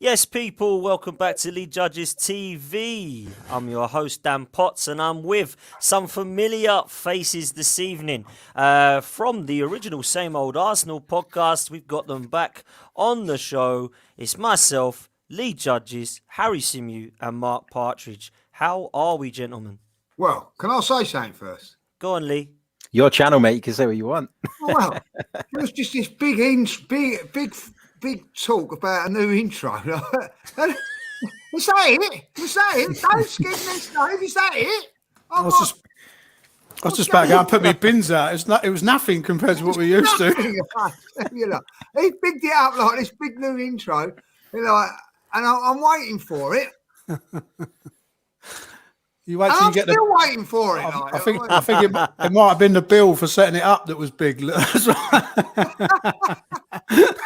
Yes, people, welcome back to Lead Judges TV. I'm your host, Dan Potts, and I'm with some familiar faces this evening. From the original Same Old Arsenal podcast, we've got them back on the show. It's myself, Lead Judges, Harry Simew, and Mark Partridge. How are we, gentlemen? Well, can I say something first? Go on, Lee. Your channel, mate. You can say what you want. Oh, well, it was just this big talk about a new intro. Was that it? Was that it? Don't skip this, Dave. Is that it? I was just about to go and put my bins out. It was nothing compared to what we used to. You know, he bigged it up like this big new intro, and I'm waiting for it. You wait till you I'm get still waiting for it. I think it might have been the bill for setting it up that was big.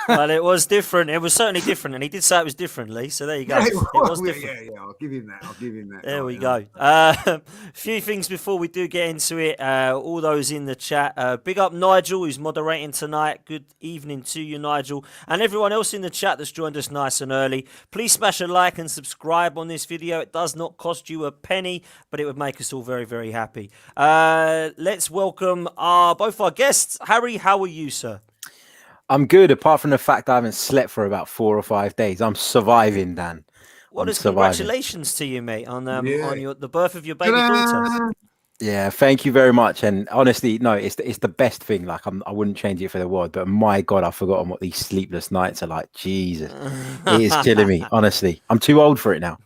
Well, it was different. It was certainly different, and he did say it was different, Lee. So there you go. Yeah, It was different. Yeah. I'll give him that. There we go. A few things before we do get into it. All those in the chat. Big up Nigel, who's moderating tonight. Good evening to you, Nigel. And everyone else in the chat that's joined us nice and early. Please smash a like and subscribe on this video. It does not cost you a penny, but it would make us all very, very happy. Let's welcome both our guests. Harry, how are you, sir? I'm good, apart from the fact I haven't slept for about 4 or 5 days. I'm surviving, Dan. Congratulations to you, mate, on the birth of your baby daughter. Yeah, thank you very much. And honestly, no, it's the best thing. Like I wouldn't change it for the world. But my God, I've forgotten what these sleepless nights are like. Jesus, it is killing me. Honestly, I'm too old for it now.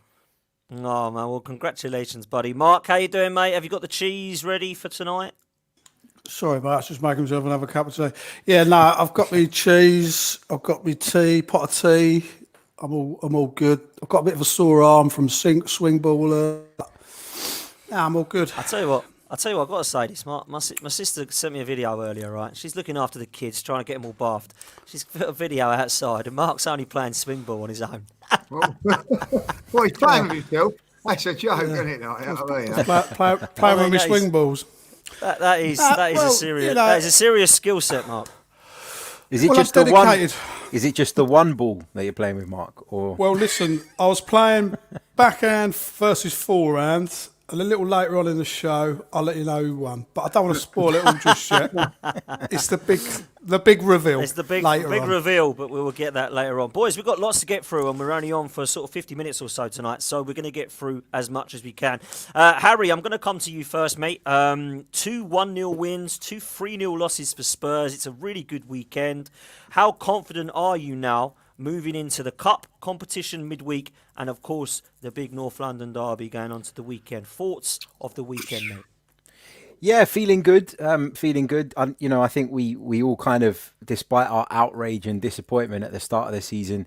Oh man, well, congratulations, buddy. Mark, how you doing, mate? Have you got the cheese ready for tonight? Sorry, mate. I was just making myself another cup of tea. Yeah, no, I've got me cheese. I've got me tea, pot of tea. I'm all good. I've got a bit of a sore arm from swing ball. I'm all good. I tell you what, I've got to say this. My sister sent me a video earlier, right? She's looking after the kids, trying to get them all bathed. She's put a video outside, and Mark's only playing swing ball on his own. Well, he's playing with himself. That's a joke, isn't it? Playing with my swing balls. That is a serious skill set, Mark. Is it just the one? Is it just the one ball that you're playing with, Mark? Or well, listen, I was playing backhand versus forehand. And a little later on in the show, I'll let you know who won. But I don't want to spoil it all just yet. It's the big reveal. It's the big on. reveal, but we will get that later on. Boys, we've got lots to get through, and we're only on for sort of 50 minutes or so tonight, so we're going to get through as much as we can. Harry, I'm going to come to you first, mate. 2 1-0 wins, 2 3-0 losses for Spurs. It's a really good weekend. How confident are you now moving into the Cup competition midweek, and of course the big North London derby going on to the weekend? Thoughts of the weekend, mate? yeah, feeling good. Feeling good. I think we all kind of, despite our outrage and disappointment at the start of the season,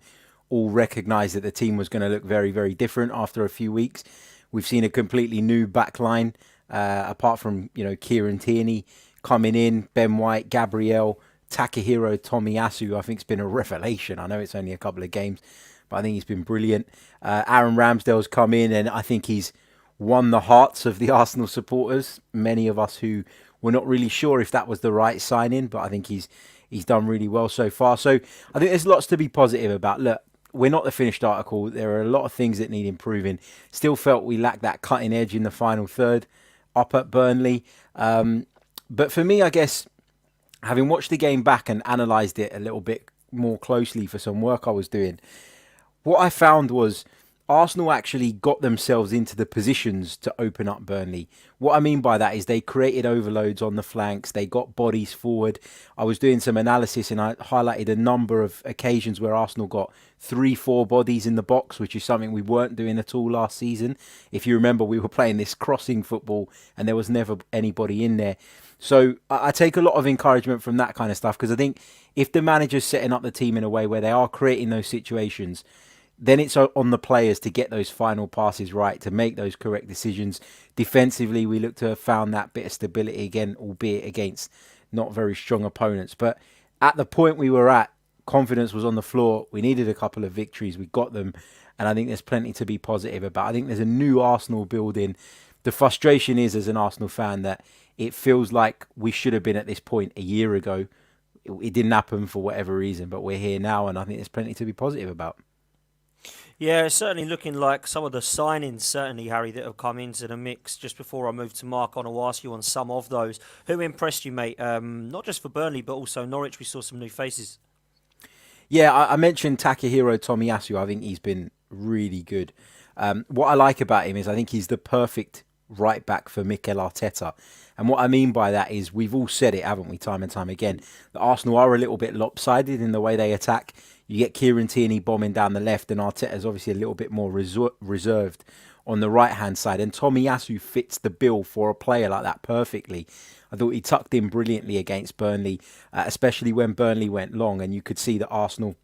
all recognised that the team was going to look very, very different after a few weeks. We've seen a completely new backline, apart from Kieran Tierney coming in, Ben White, Gabriel, Takahiro Tomiyasu. I think it's been a revelation. I know it's only a couple of games, but I think he's been brilliant. Aaron Ramsdale's come in, and I think he's won the hearts of the Arsenal supporters. Many of us who were not really sure if that was the right signing, but I think he's done really well so far. So I think there's lots to be positive about. Look, we're not the finished article. There are a lot of things that need improving. Still felt we lacked that cutting edge in the final third up at Burnley. But for me, I guess, having watched the game back and analysed it a little bit more closely for some work I was doing, what I found was Arsenal actually got themselves into the positions to open up Burnley. What I mean by that is they created overloads on the flanks. They got bodies forward. I was doing some analysis and I highlighted a number of occasions where Arsenal got 3-4 bodies in the box, which is something we weren't doing at all last season. If you remember, we were playing this crossing football and there was never anybody in there. So I take a lot of encouragement from that kind of stuff, because I think if the manager's setting up the team in a way where they are creating those situations, then it's on the players to get those final passes right, to make those correct decisions. Defensively, we look to have found that bit of stability again, albeit against not very strong opponents. But at the point we were at, confidence was on the floor. We needed a couple of victories. We got them. And I think there's plenty to be positive about. I think there's a new Arsenal building. The frustration is, as an Arsenal fan, that it feels like we should have been at this point a year ago. It didn't happen for whatever reason, but we're here now, and I think there's plenty to be positive about. Yeah, it's certainly looking like some of the signings, certainly, Harry, that have come into the mix. Just before I move to Mark, I want to ask you on some of those. Who impressed you, mate? Not just for Burnley, but also Norwich. We saw some new faces. Yeah, I mentioned Takahiro Tomiyasu. I think he's been really good. What I like about him is I think he's the perfect right back for Mikel Arteta. And what I mean by that is we've all said it, haven't we, time and time again, that Arsenal are a little bit lopsided in the way they attack. You get Kieran Tierney bombing down the left, and Arteta's obviously a little bit more reserved on the right-hand side. And Tomiyasu fits the bill for a player like that perfectly. I thought he tucked in brilliantly against Burnley, especially when Burnley went long, and you could see that Arsenal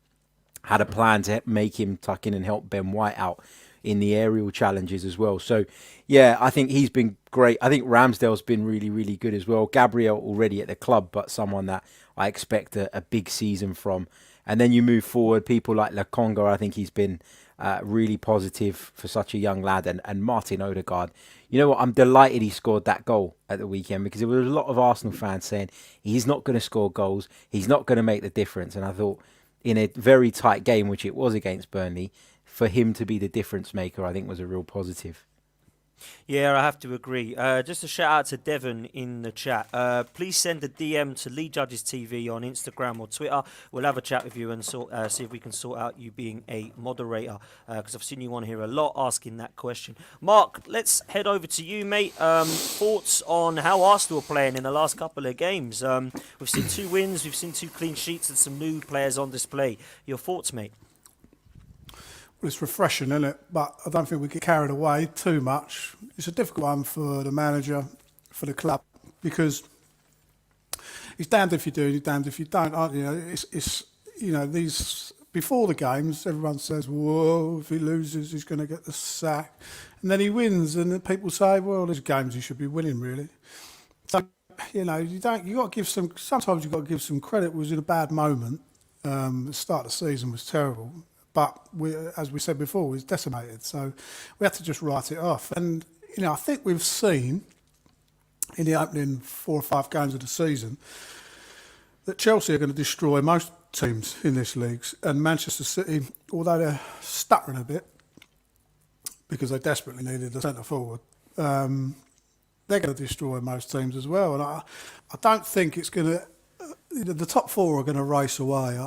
had a plan to make him tuck in and help Ben White out in the aerial challenges as well. So, yeah, I think he's been great. I think Ramsdale's been really, really good as well. Gabriel already at the club, but someone that I expect a big season from. And then you move forward, people like Lakonga, I think he's been really positive for such a young lad. And Martin Odegaard, you know what, I'm delighted he scored that goal at the weekend, because there was a lot of Arsenal fans saying he's not going to score goals, he's not going to make the difference. And I thought in a very tight game, which it was against Burnley, for him to be the difference maker, I think was a real positive. Yeah, I have to agree. Just a shout out to Devon in the chat. Please send a DM to Lee Judges TV on Instagram or Twitter. We'll have a chat with you and see if we can sort out you being a moderator, because I've seen you on here a lot asking that question. Mark, let's head over to you, mate. Thoughts on how Arsenal are playing in the last couple of games? We've seen 2 wins, we've seen 2 clean sheets and some new players on display. Your thoughts, mate? Well, it's refreshing, isn't it? But I don't think we get carried away too much. It's a difficult one for the manager, for the club, because he's damned if you do, he's damned if you don't, aren't you? It's these before the games, everyone says, "Whoa, if he loses, he's going to get the sack," and then he wins, and then people say, "Well, there's games he should be winning, really." So you got to give some. Sometimes you've got to give some credit. It was in a bad moment. The start of the season was terrible. But as we said before, it was decimated. So we had to just write it off. And, I think we've seen in the opening 4 or 5 games of the season that Chelsea are going to destroy most teams in this league. And Manchester City, although they're stuttering a bit because they desperately needed a centre forward, they're going to destroy most teams as well. And I don't think it's going to... the top 4 are going to race away.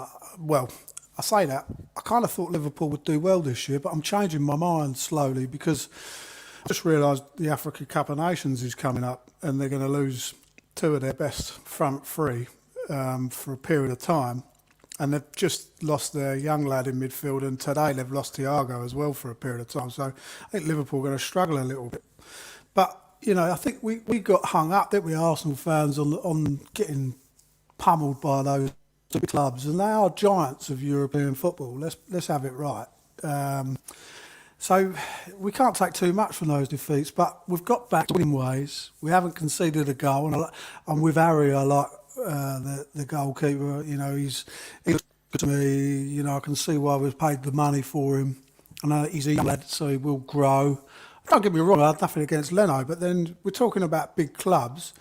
I say that. I kind of thought Liverpool would do well this year, but I'm changing my mind slowly, because I just realised the Africa Cup of Nations is coming up, and they're going to lose 2 of their best front 3 for a period of time. And they've just lost their young lad in midfield, and today they've lost Thiago as well for a period of time. So I think Liverpool are going to struggle a little bit. But, I think we got hung up, didn't we, Arsenal fans, on getting pummeled by those big clubs, and they are giants of European football. Let's have it right. So we can't take too much from those defeats, but we've got back to winning ways. We haven't conceded a goal, and I'm with Harry. I like the goalkeeper. He's good to me. I can see why we've paid the money for him. I know he's a young lad, so he will grow. Don't get me wrong, I have nothing against Leno, but then we're talking about big clubs.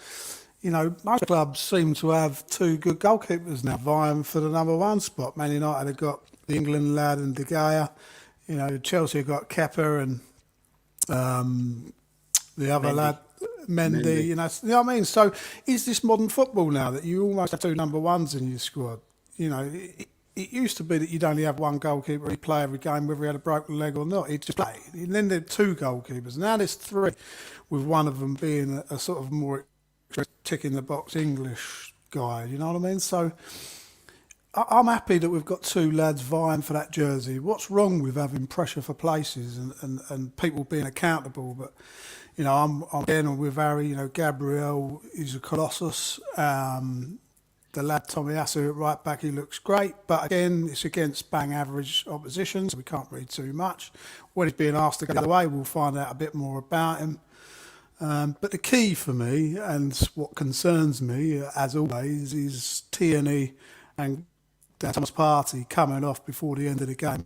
Most clubs seem to have 2 good goalkeepers now vying for the number 1 spot. Man United have got the England lad and De Gea. Chelsea have got Kepa and the other Mendy. lad, Mendy. You know what I mean? So is this modern football now that you almost have 2 number 1s in your squad? It used to be that you'd only have 1 goalkeeper who'd play every game, whether he had a broken leg or not. He'd just play. And then there's 2 goalkeepers. Now there's 3, with one of them being a sort of more tick in the box English guy, you know what I mean? So I'm happy that we've got 2 lads vying for that jersey. What's wrong with having pressure for places and people being accountable? But I'm again with Harry. Gabriel is a colossus. The lad Tomiyasu at right back, he looks great, but again it's against bang average opposition, so we can't read too much. When he's being asked to go the other way, we'll find out a bit more about him. But the key for me, and what concerns me, as always, is Tierney and Thomas Partey coming off before the end of the game.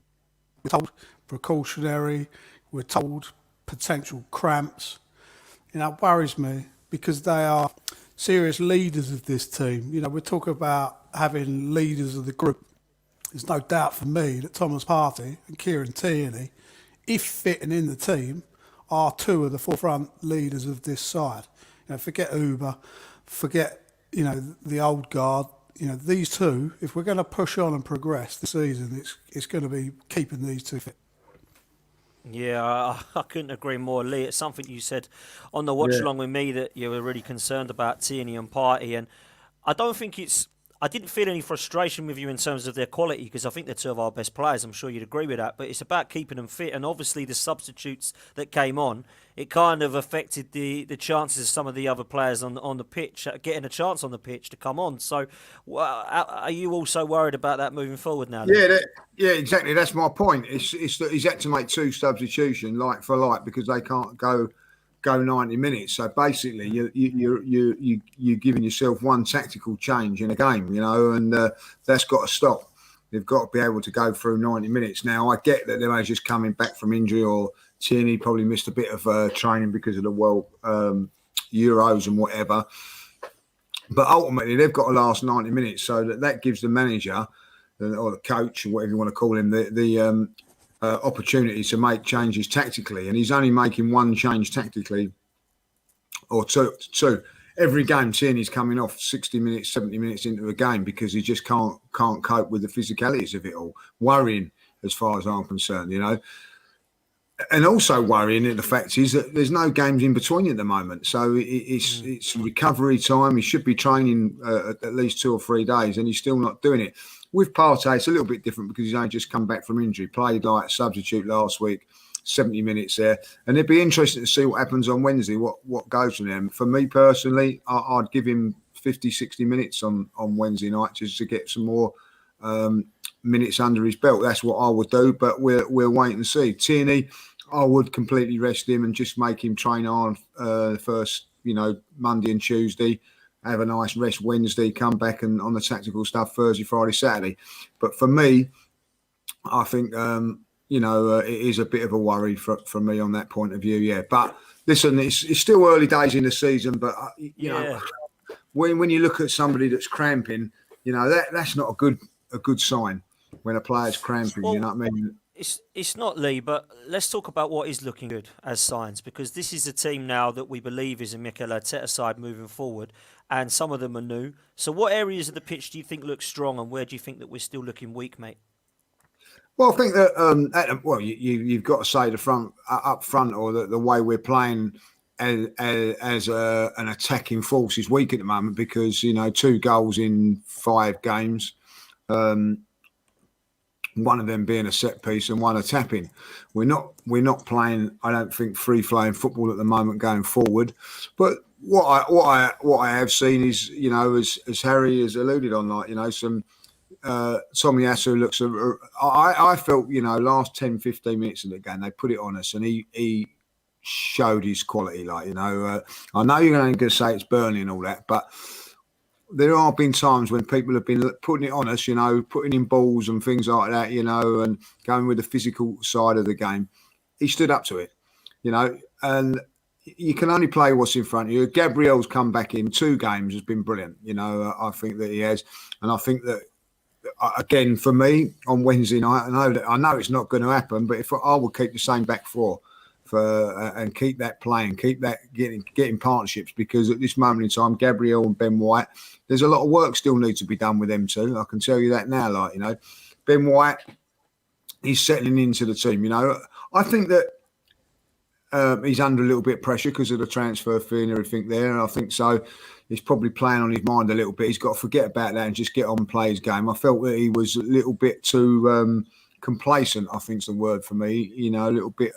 We're told precautionary, we're told potential cramps. It worries me, because they are serious leaders of this team. We talk about having leaders of the group. there's no doubt for me that Thomas Partey and Kieran Tierney, if fit and in the team, are two of the forefront leaders of this side. Forget Uber, forget the old guard. These two, if we're going to push on and progress this season, it's going to be keeping these two fit. Yeah, I couldn't agree more, Lee. It's something you said on the watch along with me that you were really concerned about Tierney and Partey, and I don't think I didn't feel any frustration with you in terms of their quality because I think they're two of our best players. I'm sure you'd agree with that. But it's about keeping them fit, and obviously the substitutes that came on, it kind of affected the chances of some of the other players on the pitch getting a chance on the pitch to come on. So, are you also worried about that moving forward now? Lee? Yeah, exactly. That's my point. It's that he's had to make two substitutions like for like because they can't go 90 minutes. So basically, you're giving yourself one tactical change in a game, and that's got to stop. They've got to be able to go through 90 minutes. Now, I get that they're just coming back from injury, or Tierney probably missed a bit of training because of the World Euros and whatever. But ultimately, they've got to last 90 minutes, so that gives the manager or the coach, or whatever you want to call him, the opportunity to make changes tactically, and he's only making one change tactically or two. Every game Tierney's coming off 60 minutes, 70 minutes into a game because he just can't cope with the physicalities of it all. Worrying as far as I'm concerned, and also worrying that the fact is that there's no games in between at the moment, so it's recovery time. He should be training at least 2 or 3 days, and he's still not doing it. With Partey, it's a little bit different because he's only just come back from injury. Played like a substitute last week, 70 minutes there. And it'd be interesting to see what happens on Wednesday, what goes from them. For me personally, I'd give him 50, 60 minutes on Wednesday night just to get some more minutes under his belt. That's what I would do, but we'll wait and see. Tierney, I would completely rest him and just make him train on first, Monday and Tuesday. Have a nice rest Wednesday, come back and on the tactical stuff Thursday, Friday, Saturday. But for me, I think, it is a bit of a worry for me on that point of view, yeah. But listen, it's still early days in the season, but, when you look at somebody that's cramping, that's not a good sign when a player's cramping, you know what I mean? It's not, Lee, but let's talk about what is looking good as signs, because this is a team now that we believe is a Mikel Arteta side moving forward, and some of them are new. So what areas of the pitch do you think look strong, and where do you think that we're still looking weak, mate? Well, I think that you've got to say up front, or the way we're playing as an attacking force is weak at the moment because 2 goals in 5 games. One of them being a set piece and one a tap-in. We're not playing, I don't think, free-flowing football at the moment going forward. But what I have seen is, as Harry has alluded on, some Tomiyasu looks. I felt, last 10, 15 minutes of the game, they put it on us, and he showed his quality. I know you're going to say it's Burnley and all that, but there have been times when people have been putting it on us, putting in balls and things like that, and going with the physical side of the game. He stood up to it, and you can only play what's in front of you. Gabriel's come back in 2 games, has been brilliant. I think that he has. And I think that, again, for me, on Wednesday night, I know it's not going to happen, but if I would keep the same back four and keep that playing, keep that getting partnerships, because at this moment in time, Gabriel and Ben White, there's a lot of work still needs to be done with them too. I can tell you that now. Ben White, he's settling into the team. I think that he's under a little bit of pressure because of the transfer fee and everything there, and I think so. He's probably playing on his mind a little bit. He's got to forget about that and just get on and play his game. I felt that he was a little bit too complacent, I think is the word for me. A little bit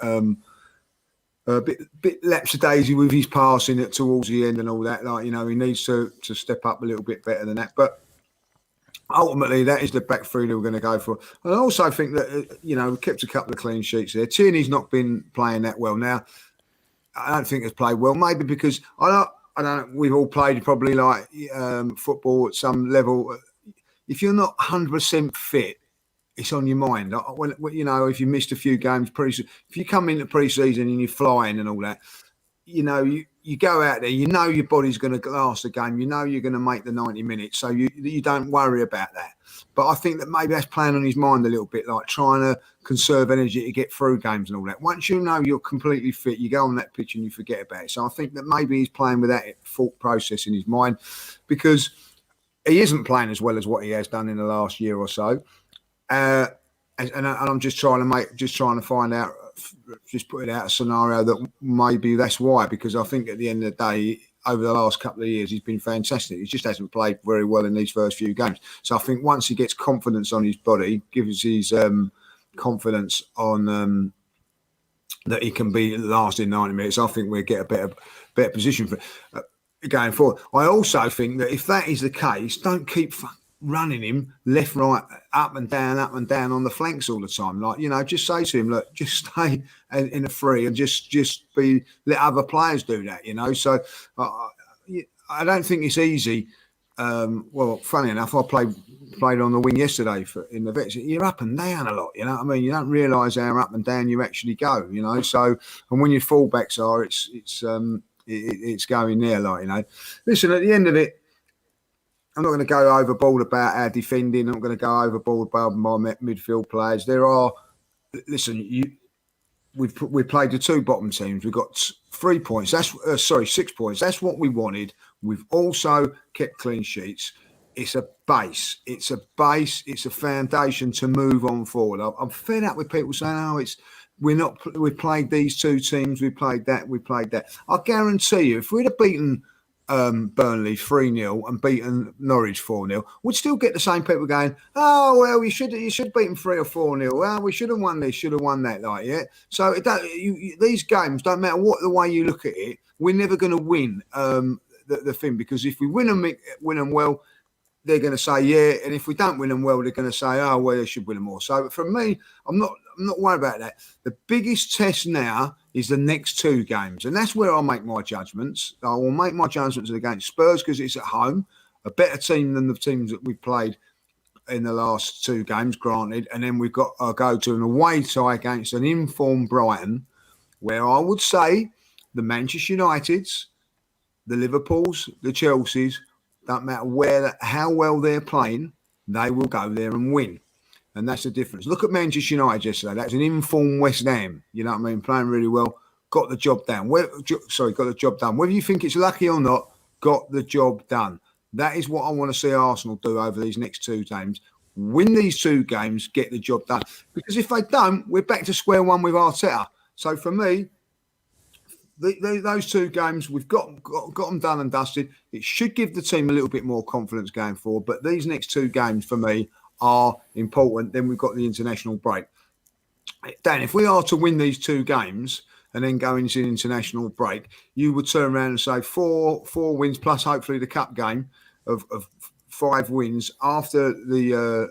a bit lapsadaisy with his passing towards the end and all that. He needs to step up a little bit better than that. But ultimately, that is the back three that we're going to go for. And I also think that, we kept a couple of clean sheets there. Tierney's not been playing that well. Now, I don't think he's played well. Maybe because I don't. We've all played probably like football at some level. If you're not 100% fit, it's on your mind. If you missed a few games pre-season, if you come into pre-season and you're flying and all that, you go out there, your body's going to last the game, you're going to make the 90 minutes, so you don't worry about that. But I think that maybe that's playing on his mind a little bit, like trying to conserve energy to get through games and all that. Once you know you're completely fit, you go on that pitch and you forget about it. So I think that maybe he's playing with that thought process in his mind, because he isn't playing as well as what he has done in the last year or so. And I'm just trying to find out, just putting out a scenario that maybe that's why, because I think at the end of the day, over the last couple of years, he's been fantastic. He just hasn't played very well in these first few games. So I think once he gets confidence on his body, gives his confidence on that he can be last in 90 minutes, I think we'll get a better position for going forward. I also think that if that is the case, don't keep running him left, right, up and down on the flanks all the time. Like, just say to him, look, just stay in a free and just let other players do that, So I don't think it's easy. Well, funny enough, I played on the wing yesterday in the vets. You're up and down a lot, you know what I mean? You don't realise how up and down you actually go, So, and when your fullbacks are, it's going there, like, Listen, at the end of it, I'm not going to go overboard about our defending. I'm not going to go overboard about my midfield players. We've played the two bottom teams. We've got 3 points. 6 points. That's what we wanted. We've also kept clean sheets. It's a base. It's a foundation to move on forward. I'm fed up with people saying, we played these two teams. We played that. I guarantee you, if we'd have beaten Burnley 3-0 and beaten Norwich 4-0, we'd still get the same people going, oh, well, you should beat them 3 or 4-0. Well, we should have won this, should have won that, like, yeah. So these games, don't matter what the way you look at it, we're never going to win the thing, because if we win them well, they're going to say, yeah, and if we don't win them well, they're going to say, oh, well, they should win them more. So for me, I'm not worried about that. The biggest test now is the next two games, and that's where I'll make my judgments. I will make my judgments against Spurs because it's at home, a better team than the teams that we've played in the last two games, granted, and then we've got to go to an away tie against an informed Brighton, where I would say the Manchester Uniteds, the Liverpools, the Chelseas, don't matter how well they're playing, they will go there and win. And that's the difference. Look at Manchester United yesterday. That's an informed West Ham. You know what I mean? Playing really well. Got the job done. Got the job done. Whether you think it's lucky or not, got the job done. That is what I want to see Arsenal do over these next two games. Win these two games, get the job done. Because if they don't, we're back to square one with Arteta. So for me, those two games, we've got them done and dusted. It should give the team a little bit more confidence going forward. But these next two games, for me, are important. Then we've got the international break. Dan, if we are to win these two games and then go into the international break, you would turn around and say four wins plus hopefully the cup game of 5 wins after the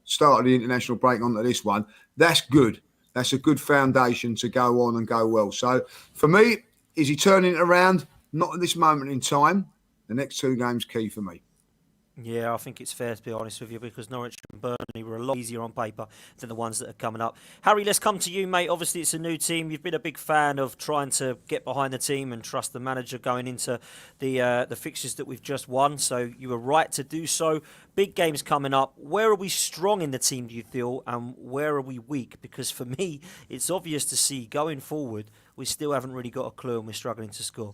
start of the international break onto this one. That's good. That's a good foundation to go on and go well. So for me, is he turning it around? Not at this moment in time. The next two games key for me. Yeah, I think it's fair to be honest with you, because Norwich and Burnley were a lot easier on paper than the ones that are coming up. Harry, let's come to you, mate. Obviously, it's a new team. You've been a big fan of trying to get behind the team and trust the manager going into the fixtures that we've just won. So you were right to do so. Big games coming up. Where are we strong in the team, do you feel, and where are we weak? Because for me, it's obvious to see going forward, we still haven't really got a clue and we're struggling to score.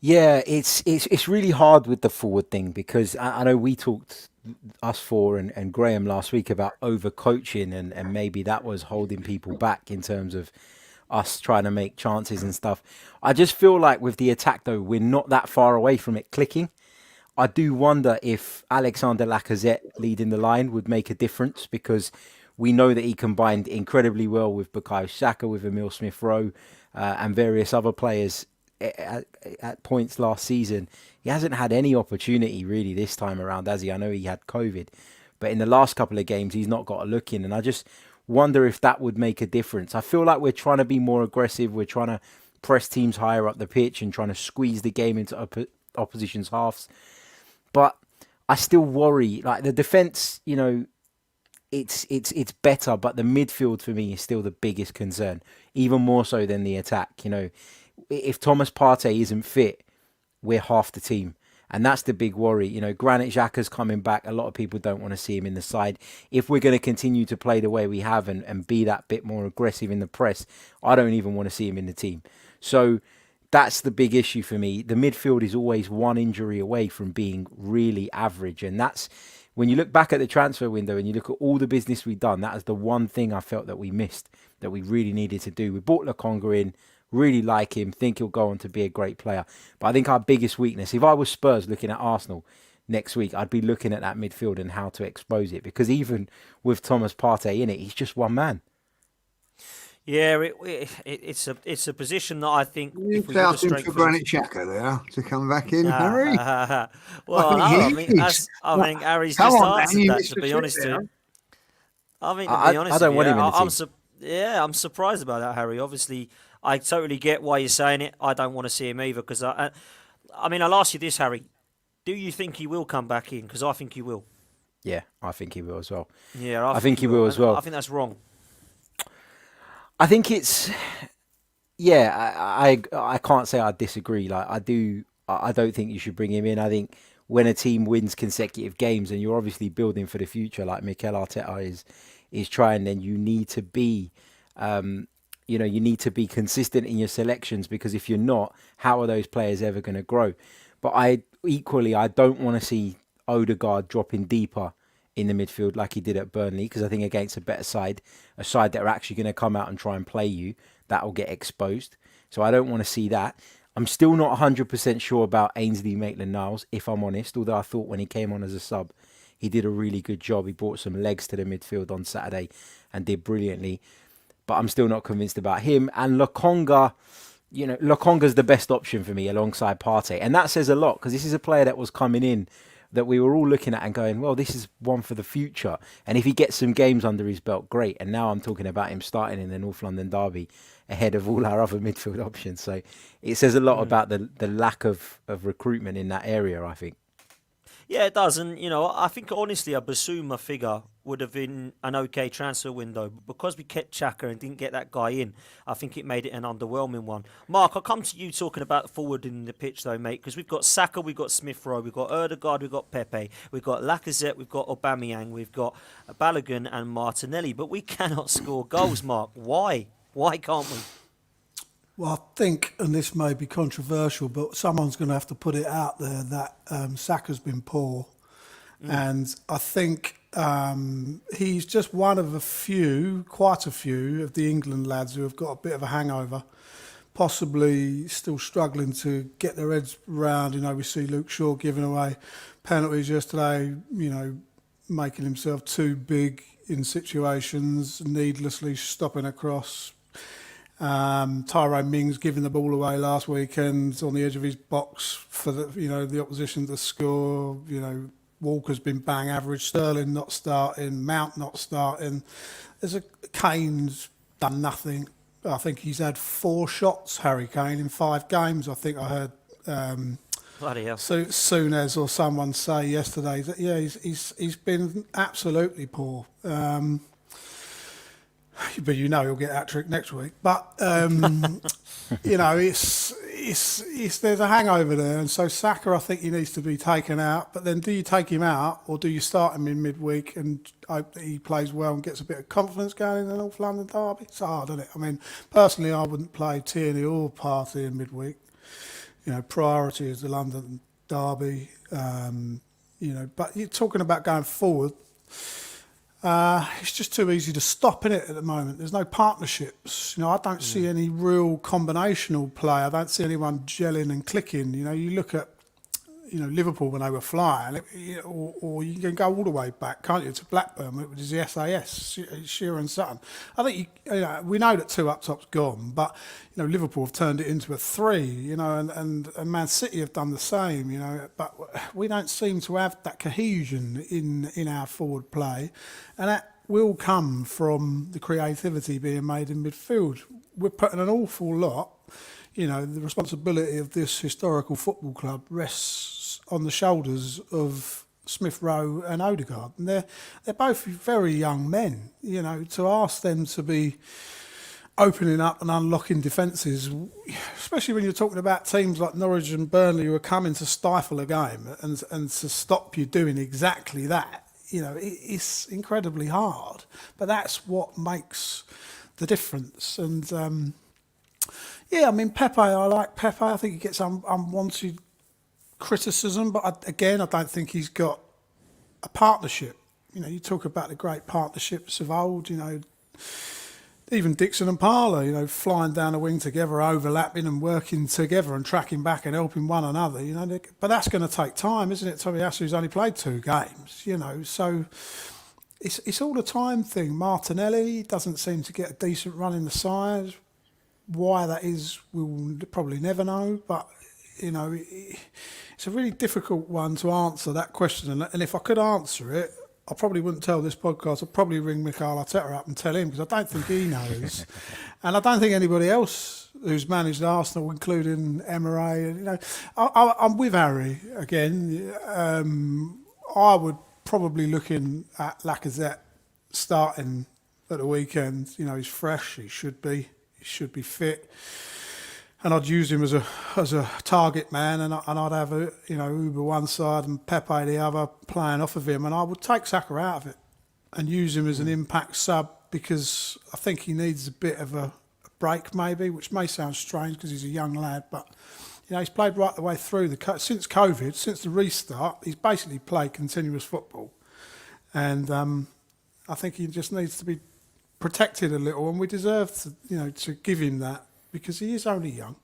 Yeah, it's really hard with the forward thing, because I know we talked, us four and Graham last week, about over coaching and maybe that was holding people back in terms of us trying to make chances and stuff. I just feel like with the attack though, we're not that far away from it clicking. I do wonder if Alexander Lacazette leading the line would make a difference, because we know that he combined incredibly well with Bukayo Saka, with Emile Smith-Rowe and various other players at points last season. He hasn't had any opportunity really this time around, has he? I know he had COVID, but in the last couple of games he's not got a look in, and I just wonder if that would make a difference. I feel like we're trying to be more aggressive. We're trying to press teams higher up the pitch and trying to squeeze the game into opposition's halves, but I still worry, like the defence, it's better, but the midfield for me is still the biggest concern, even more so than the attack. You know, if Thomas Partey isn't fit, we're half the team. And that's the big worry. You know, Granit Xhaka's coming back. A lot of people don't want to see him in the side. If we're going to continue to play the way we have and be that bit more aggressive in the press, I don't even want to see him in the team. So that's the big issue for me. The midfield is always one injury away from being really average. And that's, when you look back at the transfer window and you look at all the business we've done, that is the one thing I felt that we missed, that we really needed to do. We brought Lokonga in, really like him, think he'll go on to be a great player. But I think our biggest weakness, if I was Spurs looking at Arsenal next week, I'd be looking at that midfield and how to expose it. Because even with Thomas Partey in it, he's just one man. Yeah, it's a position that I think You if we got a shouting straight for finish. Granit Xhaka there to come back in, Harry? Well, no, I he mean, is. I think Harry's Come just on, man, answered you that. missed To the be trick honest, there. to I mean, to I be honest, don't with want you, him in the team. I'm surprised about that, Harry. Obviously, I totally get why you're saying it. I don't want to see him either because I mean, I'll ask you this, Harry. Do you think he will come back in? Because I think he will. Yeah, I think he will as well. Yeah, I think he will as well. I think that's wrong. I think it's, yeah, I can't say I disagree. Like, I don't think you should bring him in. I think when a team wins consecutive games and you're obviously building for the future, like Mikel Arteta is trying, then you need to be, you need to be consistent in your selections, because if you're not, how are those players ever going to grow? But I don't want to see Odegaard dropping deeper in the midfield like he did at Burnley, because I think against a better side, a side that are actually going to come out and try and play you, that will get exposed. So I don't want to see that. I'm still not 100% sure about Ainsley Maitland-Niles, if I'm honest, although I thought when he came on as a sub, he did a really good job. He brought some legs to the midfield on Saturday and did brilliantly. But I'm still not convinced about him. And Lokonga, Lokonga's the best option for me alongside Partey. And that says a lot, because this is a player that was coming in that we were all looking at and going, well, this is one for the future. And if he gets some games under his belt, great. And now I'm talking about him starting in the North London derby ahead of all our other midfield options. So it says a lot about the lack of recruitment in that area, I think. Yeah, it does. And, I think, honestly, a Basuma figure would have been an okay transfer window. But because we kept Xhaka and didn't get that guy in, I think it made it an underwhelming one. Mark, I'll come to you talking about forward in the pitch, though, mate, because we've got Saka, we've got Smith-Rowe, we've got Odegaard, we've got Pepe, we've got Lacazette, we've got Aubameyang, we've got Balogun and Martinelli. But we cannot score goals, Mark. Why? Why can't we? Well, I think, and this may be controversial, but someone's going to have to put it out there that Saka's been poor. And I think he's just one of quite a few of the England lads who have got a bit of a hangover, possibly still struggling to get their heads round. We see Luke Shaw giving away penalties yesterday, making himself too big in situations, needlessly stopping across. Tyrone Mings giving the ball away last weekend on the edge of his box for the opposition to score. Walker's been bang average. Sterling not starting. Mount not starting. Kane's done nothing. I think he's had 4 shots, Harry Kane, in 5 games. I think I heard Bloody hell. Souness or someone say yesterday that he's been absolutely poor. But he'll get that trick next week. But it's there's a hangover there, and so Saka, I think he needs to be taken out. But then, do you take him out, or do you start him in midweek and hope that he plays well and gets a bit of confidence going in the North London derby? It's hard, isn't it? I mean, personally, I wouldn't play Tierney or Partey in midweek. Priority is the London derby. But you're talking about going forward. It's just too easy to stop in it at the moment. There's no partnerships. I don't see any real combinational play. I don't see anyone gelling and clicking. You look at Liverpool when they were flying, or you can go all the way back, can't you, to Blackburn, which is the SAS, Shearer and Sutton. I think we know that 2 up top's gone, but Liverpool have turned it into a 3, and Man City have done the same, but we don't seem to have that cohesion in our forward play, and that will come from the creativity being made in midfield. We're putting an awful lot. The responsibility of this historical football club rests on the shoulders of Smith Rowe and Odegaard, and they're both very young men. To ask them to be opening up and unlocking defences, especially when you're talking about teams like Norwich and Burnley who are coming to stifle a game and to stop you doing exactly that. It's incredibly hard, but that's what makes the difference. And Pepe, I like Pepe. I think he gets unwanted criticism, but I don't think he's got a partnership. You talk about the great partnerships of old, even Dixon and Parler, flying down a wing together, overlapping and working together and tracking back and helping one another, but that's going to take time, isn't it? Tomiyasu's only played 2 games, so it's all a time thing. Martinelli doesn't seem to get a decent run in the side. Why that is, we'll probably never know, but it's a really difficult one to answer, that question. And if I could answer it, I probably wouldn't tell this podcast. I'd probably ring Mikel Arteta up and tell him, because I don't think he knows. And I don't think anybody else who's managed Arsenal, including Emery, I'm with Harry again. I would probably looking at Lacazette starting at the weekend. He's fresh, he should be fit. And I'd use him as a target man, and I'd have Uber one side and Pepe the other playing off of him, and I would take Saka out of it and use him as an impact sub, because I think he needs a bit of a break maybe, which may sound strange because he's a young lad, but he's played right the way through since COVID, since the restart. He's basically played continuous football, and I think he just needs to be protected a little, and we deserve to give him that, because he is only young.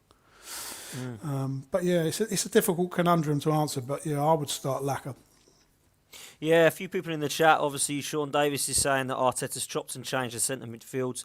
But it's a difficult conundrum to answer, but I would start Lacazette. Yeah, a few people in the chat. Obviously, Sean Davis is saying that Arteta's chopped and changed the centre midfields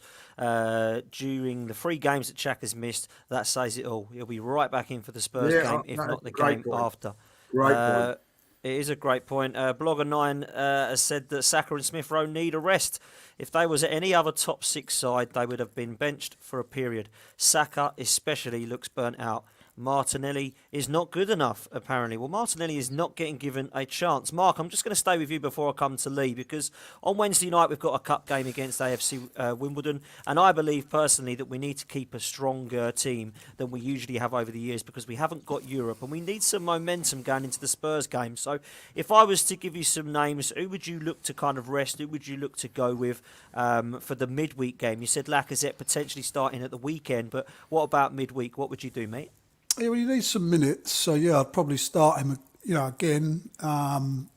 during the 3 games that Xhaka's missed. That says it all. He'll be right back in for the Spurs game, if not the game after. Great point. It is a great point. Blogger9 has said that Saka and Smith Rowe need a rest. If they was at any other top 6 side, they would have been benched for a period. Saka especially looks burnt out. Martinelli is not good enough, apparently. Well, Martinelli is not getting given a chance. Mark, I'm just going to stay with you before I come to Lee, because on Wednesday night we've got a cup game against AFC Wimbledon, and I believe personally that we need to keep a stronger team than we usually have over the years, because we haven't got Europe, and we need some momentum going into the Spurs game. So if I was to give you some names, who would you look to kind of rest? Who would you look to go with for the midweek game? You said Lacazette potentially starting at the weekend, but what about midweek? What would you do, mate? Yeah, well, you need some minutes, so I'd probably start him, again. I'm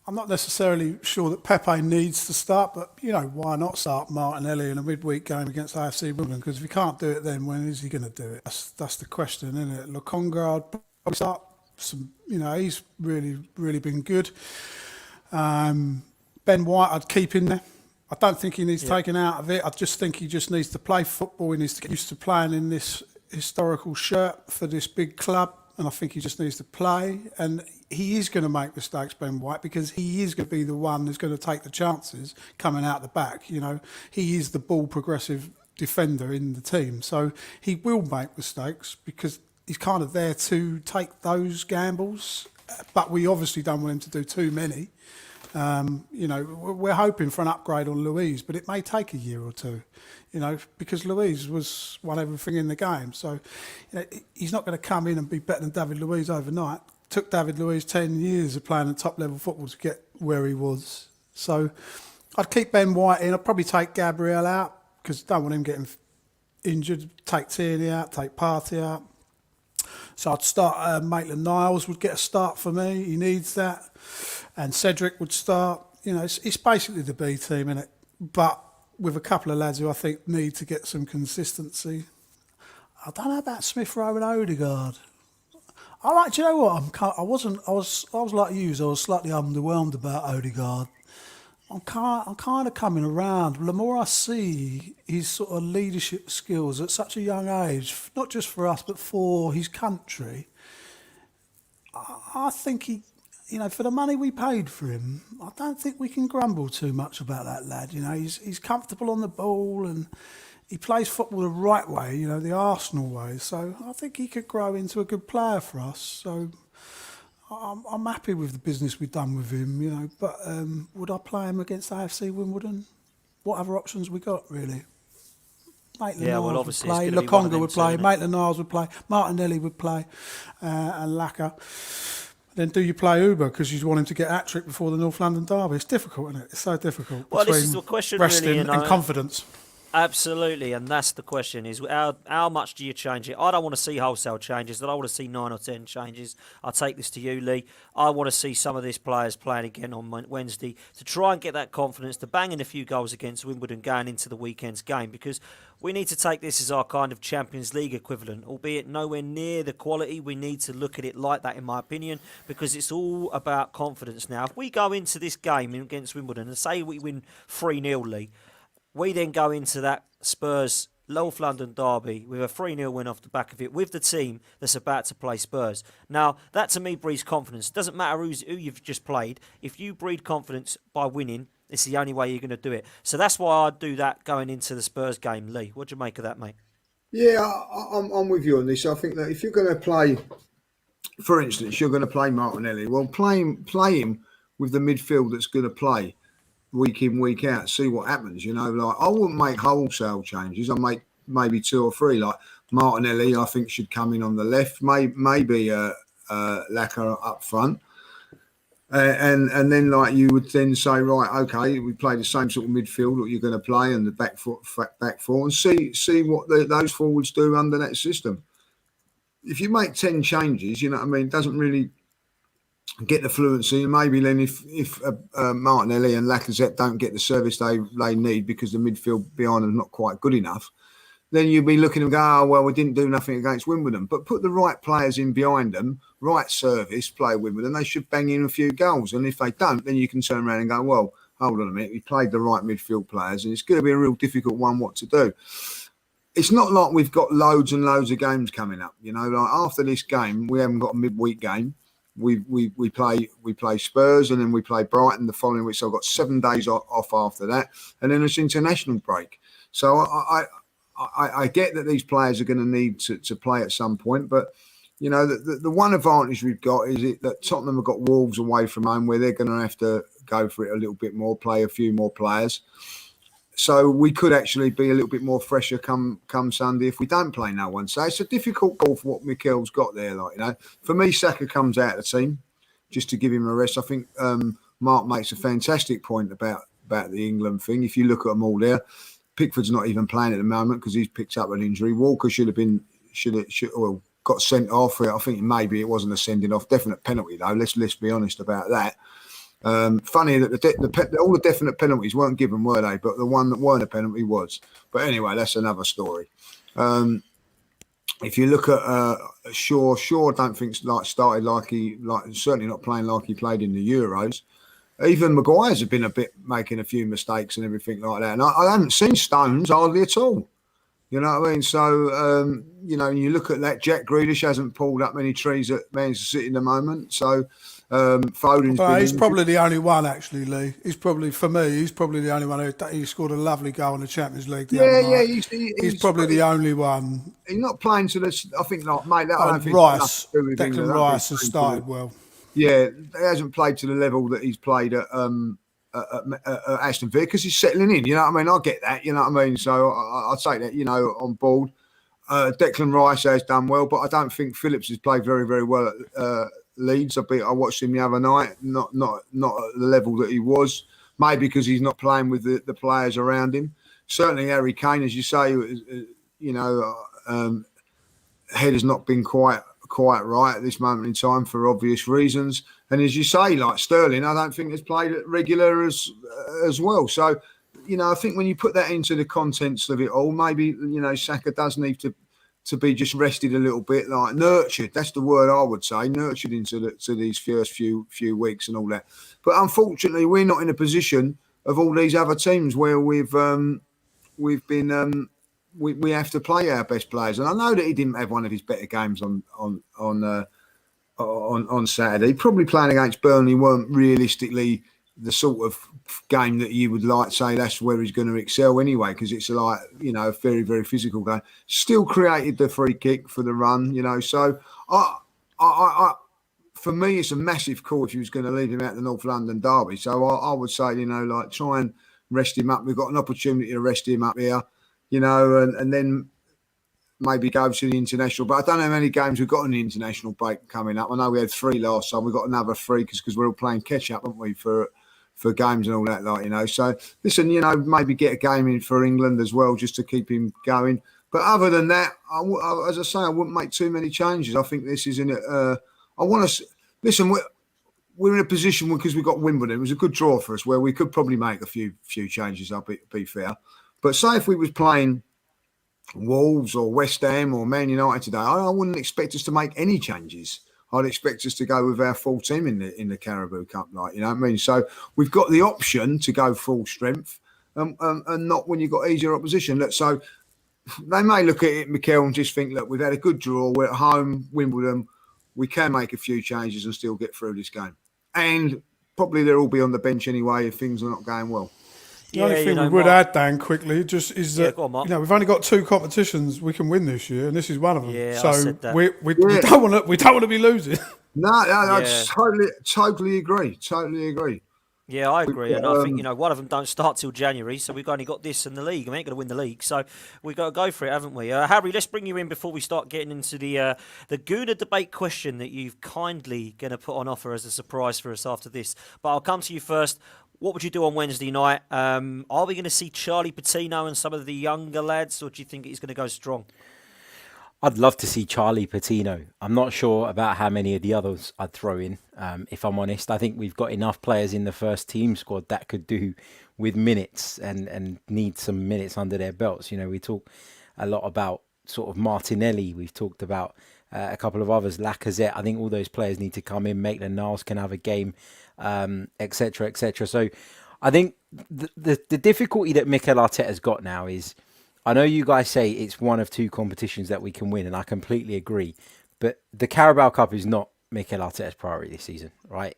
not necessarily sure that Pepe needs to start, but why not start Martinelli in a midweek game against AFC Wimbledon? Because if he can't do it, then when is he going to do it? That's the question, isn't it? Lokonga, I'd probably start some. He's really been good. Ben White, I'd keep in there. I don't think he needs taken out of it. I just think he just needs to play football. He needs to get used to playing in this historical shirt for this big club, and I think he just needs to play. And he is going to make mistakes, Ben White, because he is going to be the one who's going to take the chances coming out the back. He is the ball progressive defender in the team, so he will make mistakes because he's kind of there to take those gambles. But we obviously don't want him to do too many. We're hoping for an upgrade on Luiz, but it may take a year or 2. Because Luiz won everything in the game. So, he's not going to come in and be better than David Luiz overnight. It took David Luiz 10 years of playing at top level football to get where he was. So, I'd keep Ben White in. I'd probably take Gabriel out because I don't want him getting injured. Take Tierney out, take Partey out. So I'd start Maitland-Niles would get a start for me. He needs that. And Cedric would start. It's basically the B team, innit? But with a couple of lads who I think need to get some consistency. I don't know about Smith Rowe and Odegaard. Do you know what? I was like you, I was slightly underwhelmed about Odegaard. I'm kind of coming around. The more I see his sort of leadership skills at such a young age, not just for us but for his country, I think he, for the money we paid for him, I don't think we can grumble too much about that lad. He's comfortable on the ball and he plays football the right way, the Arsenal way. So I think he could grow into a good player for us. So I'm happy with the business we've done with him, but would I play him against AFC Wimbledon? What other options we got, really? Yeah, well, Maitland-Niles would obviously it's play, going to be one of Lokonga them would two, play, isn't it? Maitland-Niles would play, Martinelli would play, and Laka. Then do you play Uber because you want him to get hat-trick before the North London derby? It's difficult, isn't it? It's so difficult Well, this is between the question, resting really, and confidence. Absolutely, and that's the question: is how much do you change it? I don't want to see wholesale changes. I don't want to see 9 or 10 changes. I'll take this to you, Lee. I want to see some of these players playing again on Wednesday to try and get that confidence, to bang in a few goals against Wimbledon going into the weekend's game, because we need to take this as our kind of Champions League equivalent, albeit nowhere near the quality. We need to look at it like that, in my opinion, because it's all about confidence now. If we go into this game against Wimbledon and say we win 3-0, Lee, we then go into that Spurs North London derby with a 3-0 win off the back of it with the team that's about to play Spurs. Now, that to me breeds confidence. It doesn't matter who you've just played. If you breed confidence by winning, it's the only way you're going to do it. So that's why I'd do that going into the Spurs game. Lee, what do you make of that, mate? Yeah, I'm with you on this. I think that if you're going to play, for instance, you're going to play Martinelli, well, play him with the midfield that's going to play week in, week out, see what happens. Like I wouldn't make wholesale changes. I make maybe 2 or 3. Like Martinelli, I think should come in on the left. Maybe Laka up front, and then like you would then say, right, okay, we play the same sort of midfield that you're going to play and the back four, and see what those forwards do under that system. If you make 10 changes, you know what I mean, it doesn't really get the fluency, and maybe then if Martinelli and Lacazette don't get the service they need because the midfield behind them is not quite good enough, then you'll be looking and go, oh, well, we didn't do nothing against Wimbledon. But put the right players in behind them, right service, play Wimbledon, they should bang in a few goals. And if they don't, then you can turn around and go, well, hold on a minute, we played the right midfield players, and it's going to be a real difficult one what to do. It's not like we've got loads and loads of games coming up. Like after this game, we haven't got a midweek game. We play Spurs, and then we play Brighton the following week. So I've got 7 days off after that, and then it's international break. So I get that these players are going to need to play at some point, but the one advantage we've got is that Tottenham have got Wolves away from home, where they're going to have to go for it a little bit more, play a few more players. So we could actually be a little bit more fresher come Sunday if we don't play no one. So it's a difficult call for what Mikel's got there. For me, Saka comes out of the team just to give him a rest. I think Mark makes a fantastic point about the England thing. If you look at them all there, Pickford's not even playing at the moment because he's picked up an injury. Walker should have got sent off. I think maybe it wasn't a sending off. Definite penalty though. Let's be honest about that. Funny that all the definite penalties weren't given, were they? But the one that weren't a penalty was. But anyway, that's another story. If you look at Shaw don't think started certainly not playing like he played in the Euros. Even Maguire's have been a bit making a few mistakes and everything like that. And I haven't seen Stones hardly at all. You know what I mean? So, you look at that, Jack Grealish hasn't pulled up many trees at Manchester City at the moment. So, Foden's he's probably the only one, actually, Lee. He's probably the only one he scored a lovely goal in the Champions League. He's probably the only one. He's not playing to this. I think, mate, that I don't think Declan Rice has started well. Yeah, he hasn't played to the level that he's played at Aston Villa because he's settling in. You know what I mean? I get that. You know what I mean? So I'll take that. On board. Declan Rice has done well, but I don't think Phillips has played very, very well at Leeds. I watched him the other night. Not at the level that he was. Maybe because he's not playing with the players around him. Certainly, Harry Kane, as you say, head has not been quite right at this moment in time for obvious reasons. And as you say, like Sterling, I don't think has played at regular as well. So, I think when you put that into the contents of it all, maybe, Saka does need to be just rested a little bit, like nurtured. That's the word I would say, nurtured into these first few weeks and all that. But unfortunately, we're not in a position of all these other teams where we have to play our best players. And I know that he didn't have one of his better games on Saturday. Probably playing against Burnley weren't realistically the sort of game that you would like to say that's where he's going to excel anyway, because it's a very, very physical game. Still created the free kick for the run, So for me, it's a massive call if he was going to leave him out the North London derby. So I would say, try and rest him up. We've got an opportunity to rest him up here, and then maybe go to the international. But I don't know how many games we've got on the international break coming up. I know we had 3 last time. We've got another 3 because we're all playing catch-up, haven't we, for games and all that, So, listen, maybe get a game in for England as well just to keep him going. But other than that, as I say, I wouldn't make too many changes. I think this is I want to listen. We're in a position because we got Wimbledon. It was a good draw for us where we could probably make a few changes. I'll be fair, but say if we was playing Wolves or West Ham or Man United today, I wouldn't expect us to make any changes. I'd expect us to go with our full team in the Carabao Cup, you know what I mean. So we've got the option to go full strength, and not when you've got easier opposition. So they may look at it, Mikel, and just think, look, we've had a good draw. We're at home, Wimbledon. We can make a few changes and still get through this game. And probably they'll all be on the bench anyway if things are not going well. The only thing we would add, Dan, quickly, just is that go on, we've only got 2 competitions we can win this year, and this is one of them. Yeah, so I said that. we don't want to be losing. No, I totally agree. Totally agree. Yeah, I agree, and I think one of them don't start till January, so we've only got this in the league. We ain't going to win the league, so we've got to go for it, haven't we? Harry, let's bring you in before we start getting into the Gooner debate question that you've kindly going to put on offer as a surprise for us after this. But I'll come to you first. What would you do on Wednesday night? Are we going to see Charlie Patino and some of the younger lads, or do you think he's going to go strong? I'd love to see Charlie Patino. I'm not sure about how many of the others I'd throw in, if I'm honest. I think we've got enough players in the first team squad that could do with minutes and need some minutes under their belts. We talk a lot about sort of Martinelli. We've talked about a couple of others, Lacazette. I think all those players need to come in. Maitland-Niles can have a game, etc., etc. So I think the difficulty that Mikel Arteta's got now is, I know you guys say it's one of 2 competitions that we can win, and I completely agree. But the Carabao Cup is not Mikel Arteta's priority this season, right?